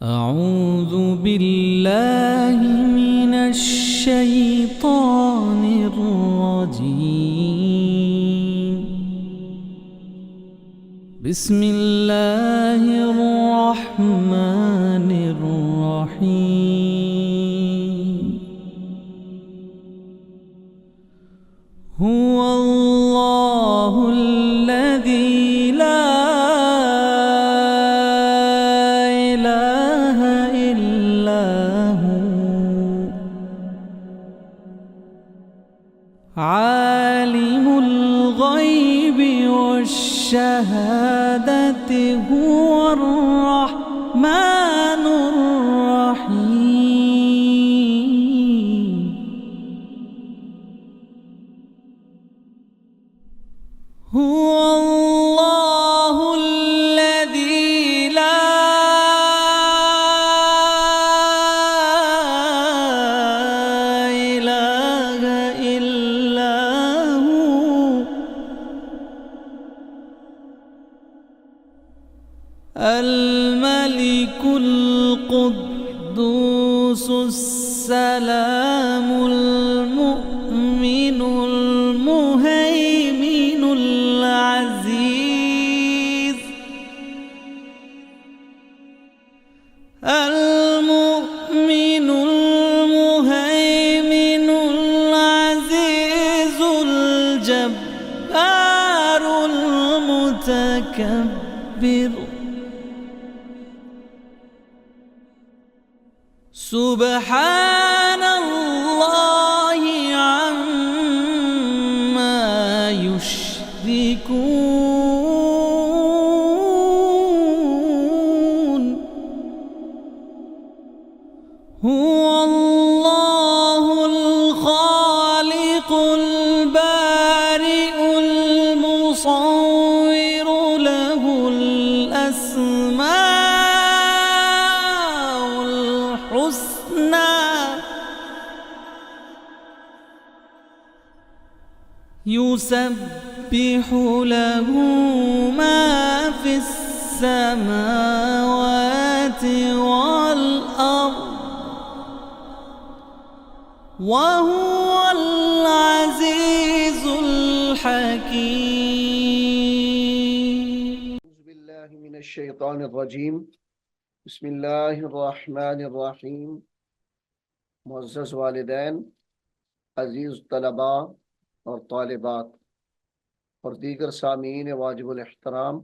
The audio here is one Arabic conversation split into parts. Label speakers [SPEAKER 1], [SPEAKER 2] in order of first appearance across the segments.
[SPEAKER 1] أعوذ بالله من الشيطان الرجيم. بسم الله الرحمن الرحيم. هو الله الذي لا إله إلا هو عالم الغيب والشهادة هو الرحمن الرحيم. هو الله الذي لا إله إلا هو الملك القدوس السلام المؤمن المهيمن العزيز المؤمن المهيمن العزيز الجبار المتكبر. سبحان الله عما يشركون. هو الله الخالق البارئ المصور له الأسماء الحسنى يسبح له ما في السماوات والأرض وهو العزيز الحكيم.
[SPEAKER 2] أعوذ بالله من الشیطان الرجیم. بسم اللہ الرحمن الرحیم. معزز والدین، عزیز طلباء اور طالبات اور دیگر سامعین واجب الاحترام،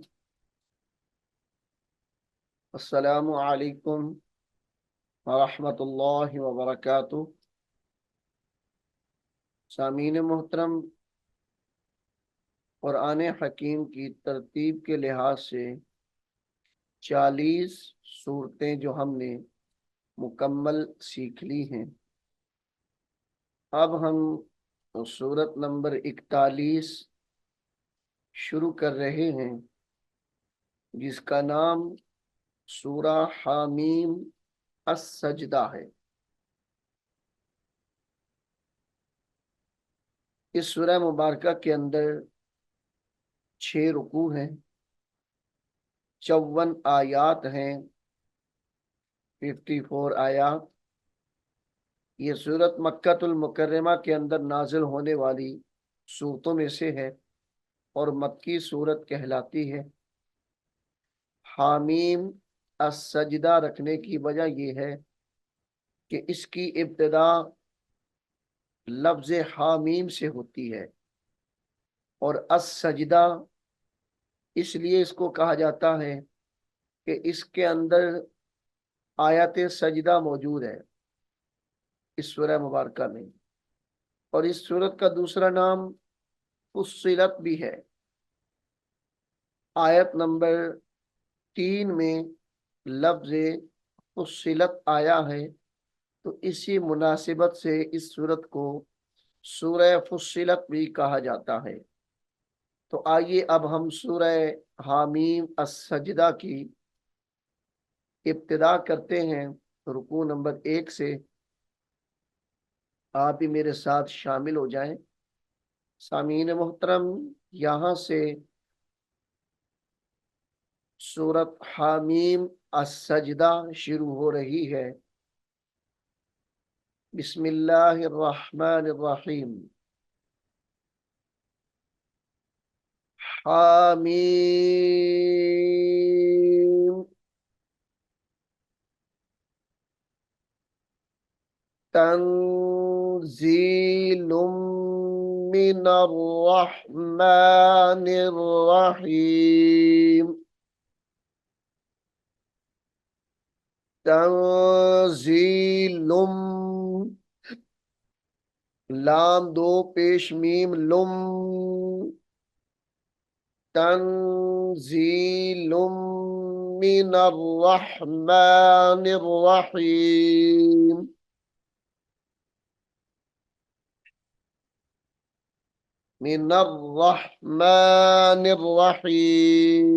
[SPEAKER 2] السلام علیکم ورحمۃ اللہ وبرکاتہ. سامعین محترم، قرآن حکیم کی ترتیب کے لحاظ سے 40 صورتیں جو ہم نے مکمل سیکھ لی ہیں. اب ہم صورت نمبر 41 شروع کر رہے ہیں، جس کا نام سورہ حامیم السجدہ ہے. اس سورہ مبارکہ کے اندر 6 رکوع ہیں، 54 آیات ہیں، 54 آیات. یہ سورت مکہ المکرمہ کے اندر نازل ہونے والی سورتوں میں سے ہے اور مکی سورت کہلاتی ہے. حامیم السجدہ رکھنے کی وجہ یہ ہے کہ اس کی ابتدا لفظ حامیم سے ہوتی ہے، اور السجدہ اس لیے اس کو کہا جاتا ہے کہ اس کے اندر آیت سجدہ موجود ہے اس سورہ مبارکہ میں. اور اس سورت کا دوسرا نام فصلت بھی ہے. آیت نمبر 3 میں لفظ فصلت آیا ہے، تو اسی مناسبت سے اس سورت کو سورہ فصلت بھی کہا جاتا ہے. تو آئیے اب ہم سورہ حامیم السجدہ کی ابتدا کرتے ہیں رکوع نمبر 1 سے. آپ بھی میرے ساتھ شامل ہو جائیں. سامعین محترم، یہاں سے सूरत हामीम अस्सजदा शुरू हो रही है। बिस्मिल्लाहिर्रहमानिर्रहीम। हामीम तंजीलुम मिनर रहमानिर रहीम। तंजीलुम, लाम दो पेश मीम लुम, तंजीलुम मिनर रहमानिर रहीम। मिनर रहमानिर रहीम।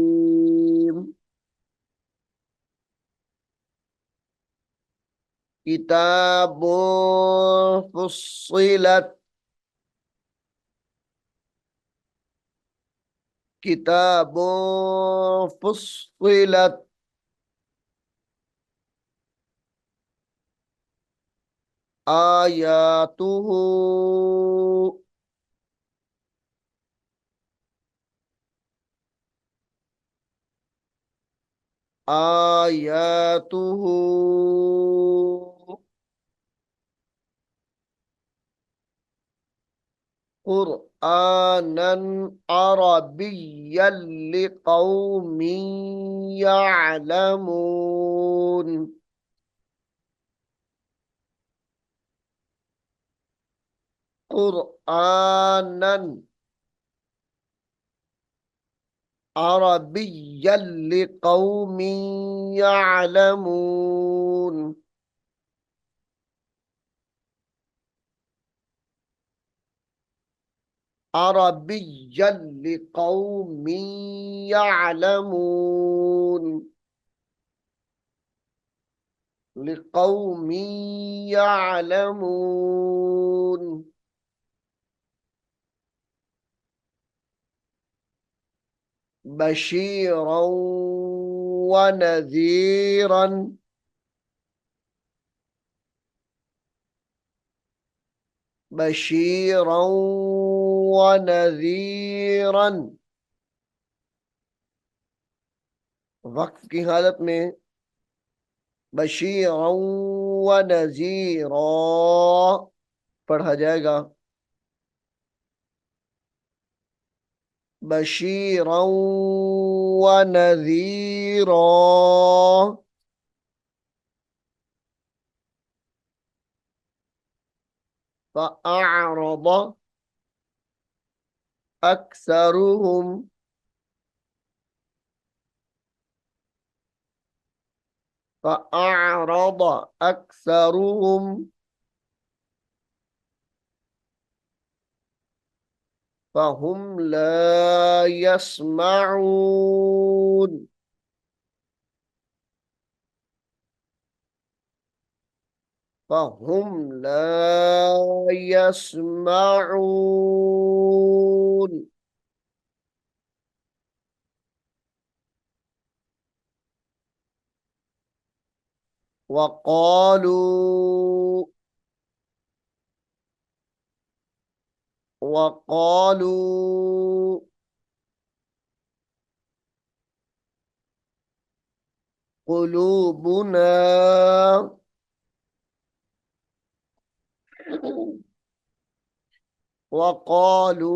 [SPEAKER 2] किताबुन फुस्सिलत, किताबुन फुस्सिलत। आयातुहु, आयातुहु कुरआनन अरबिय्यन लिक़ौमिन यअलमून। कुरआनन अरबिय्यन लिक़ौमिन यअलमून। अरबिय्यन लिक़ौमिन यअलमून। लिक़ौमिन यअलमून। बशीरा व नज़ीरन, बशीरा व नज़ीरन। वक्फ की हालत में बशीरा व नज़ीरा पढ़ा जाएगा। बशीरा व नज़ीरा। फ़अअरद अक्सरुहुम, फ़अअरद अक्सरुहुम फ़हुम ला यस्मऊन। फ़हुम ला यस्मऊन। वक़ालू, वक़ालू क़ुलूबुना, वक़ालू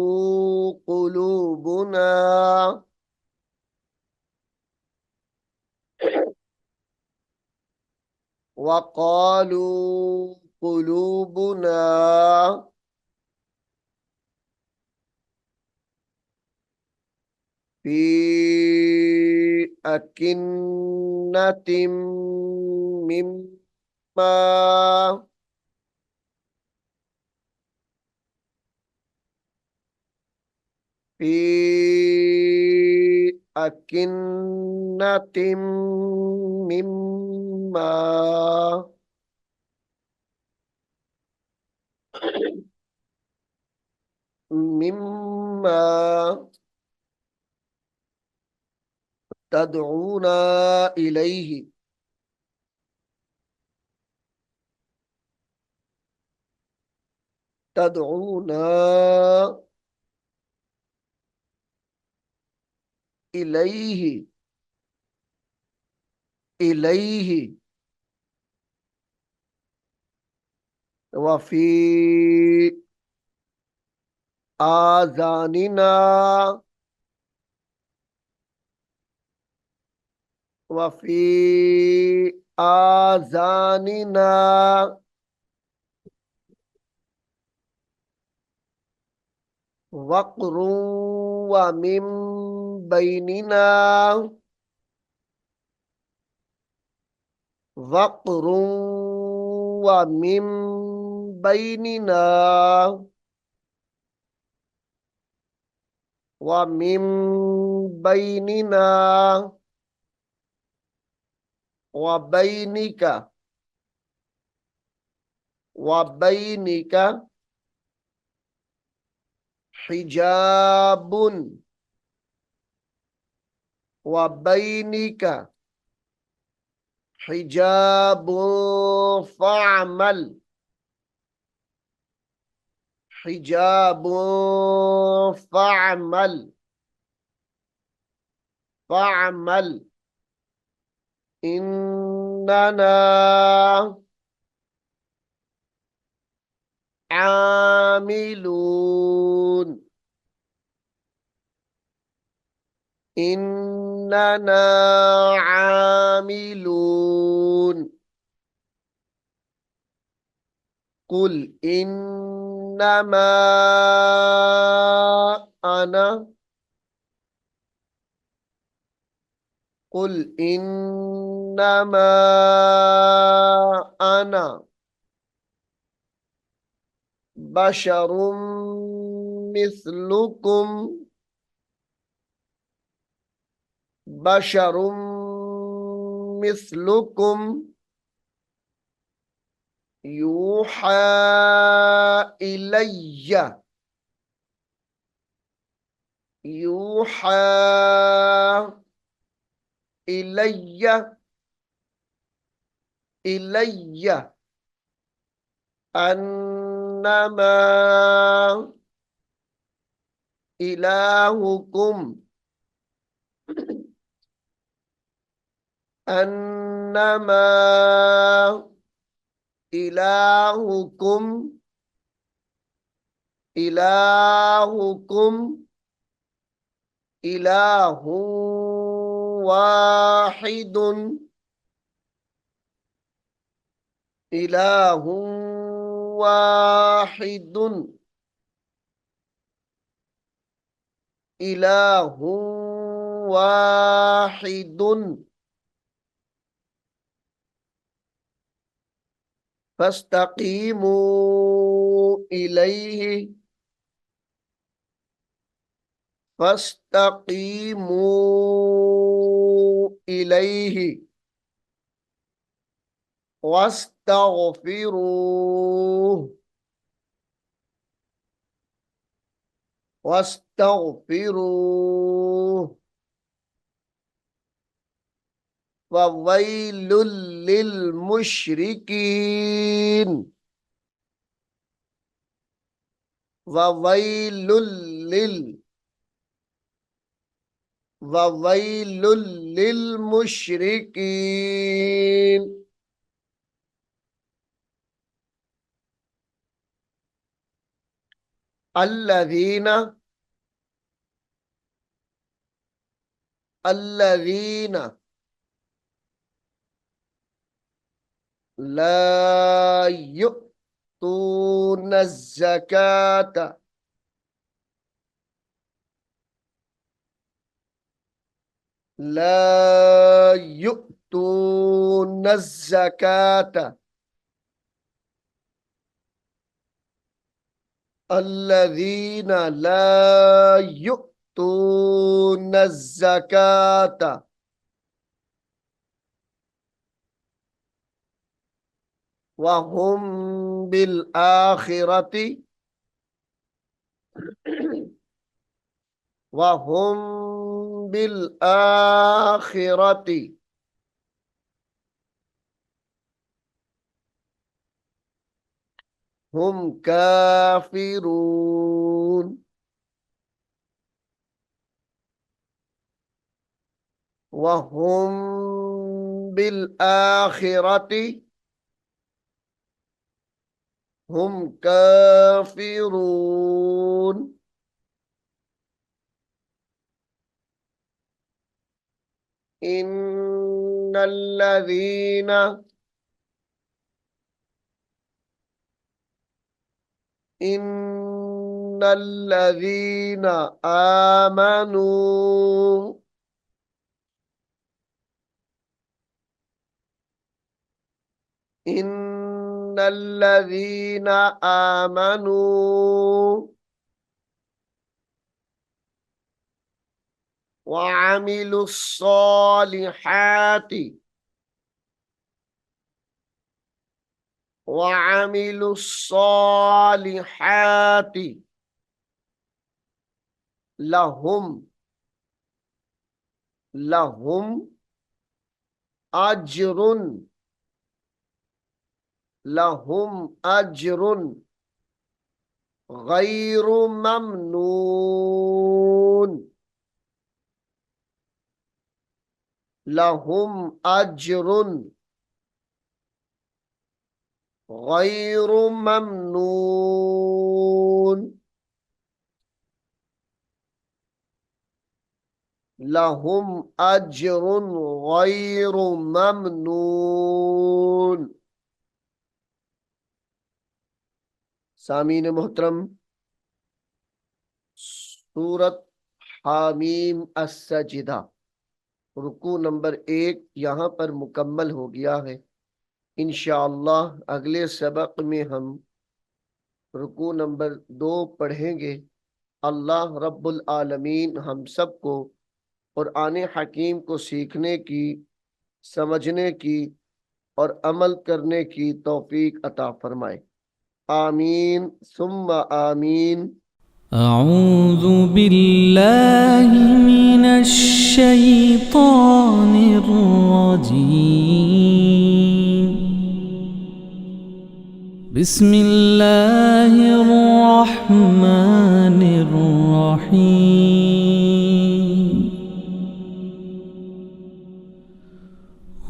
[SPEAKER 2] क़ुलूबुना, वक़ालू क़ुलूबुना फ़ी अकिन्नतिम मिम्मा, फ़ी अकिन्नतिम मिम्मा, मिम्मा तदऊना इलैहि, तदऊना इलैहि, इलैहि वफी आजानिना, वफी आजानिना वक्रुं व मिन बैनिना, वक्रुं व मिन बैनिना, व मिन बैनिना व बैनिका, व बैनिका हिजाबुन, व बैनिका हिजाबुन फ़अमल, हिजाबुन फ़अमल, फ़अमल इन्नना आमिलून, इन्नना आमिलून, कुल इन्नमा अना, कुल इन्नमा अना बशरुम मिस्लुकुम, बशरुम मिस्लुकुम यूहा इलैया, यूहा इलैया, इलैया अन्नमा इलाहुकुम, अन्नमा इलाहुकुम, इलाहुकुम इलाहु वाहिदुन, इलाहु वाहिदुन, इलाहु वाहिदुन फस्तकीमू इलैहि, फस्तकीमू इलैहि वस्तगफिरूह, वस्तगफिरूह ववैलुल लिल मुशरिकीन, ववैलुल लिल, ववैलुल लिल मुशरिकीन, अल्लज़ीना, अल्लज़ीना ला युअतून ज़काता, ला युअतून ज़काता, अल्लज़ीना ला युअतून ज़काता वहुम बिल आखिरति وَهُمْ بِالْآخِرَةِ هُمْ كَافِرُونَ وَهُمْ بِالْآخِرَةِ هُمْ كَافِرُونَ إِنَّ الَّذِينَ آمنوا إن الذين آمنوا وعملوا الصالحات لهم أجر غير ممنون لهم أجر غير ممنون لهم أجر غير ممنون سامعین محترم، سورت حامیم السجدہ رکوع نمبر 1 یہاں پر مکمل ہو گیا ہے۔ انشاءاللہ اگلے سبق میں ہم رکوع نمبر 2 پڑھیں گے۔ اللہ رب العالمین ہم سب کو قرآن حکیم کو سیکھنے کی، سمجھنے کی اور عمل کرنے کی توفیق عطا فرمائے۔ آمین ثم آمین۔
[SPEAKER 1] أعوذ بالله من الشيطان الرجيم بسم الله الرحمن الرحيم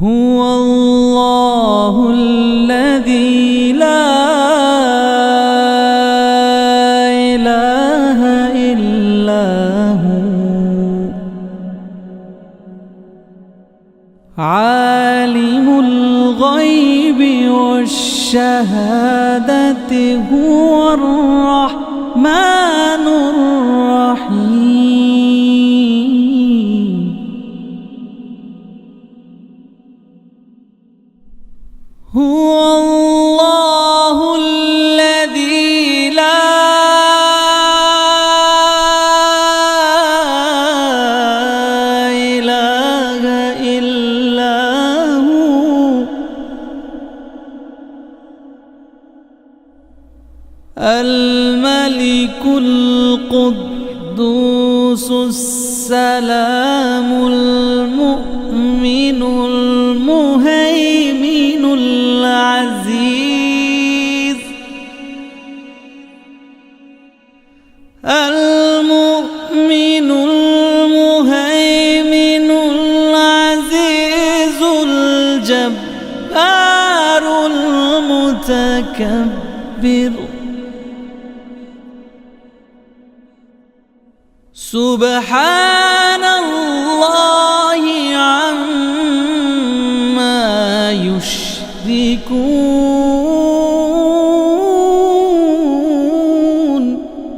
[SPEAKER 1] هو الله الذي لا عالم الغيب والشهادة هو الرحمن الرحيم هو الله الذي لا إله إلا الملك القدوس السلام المؤمن المهيمن العزيز المؤمن المهيمن العزيز الجبار المتكبر سبحان الله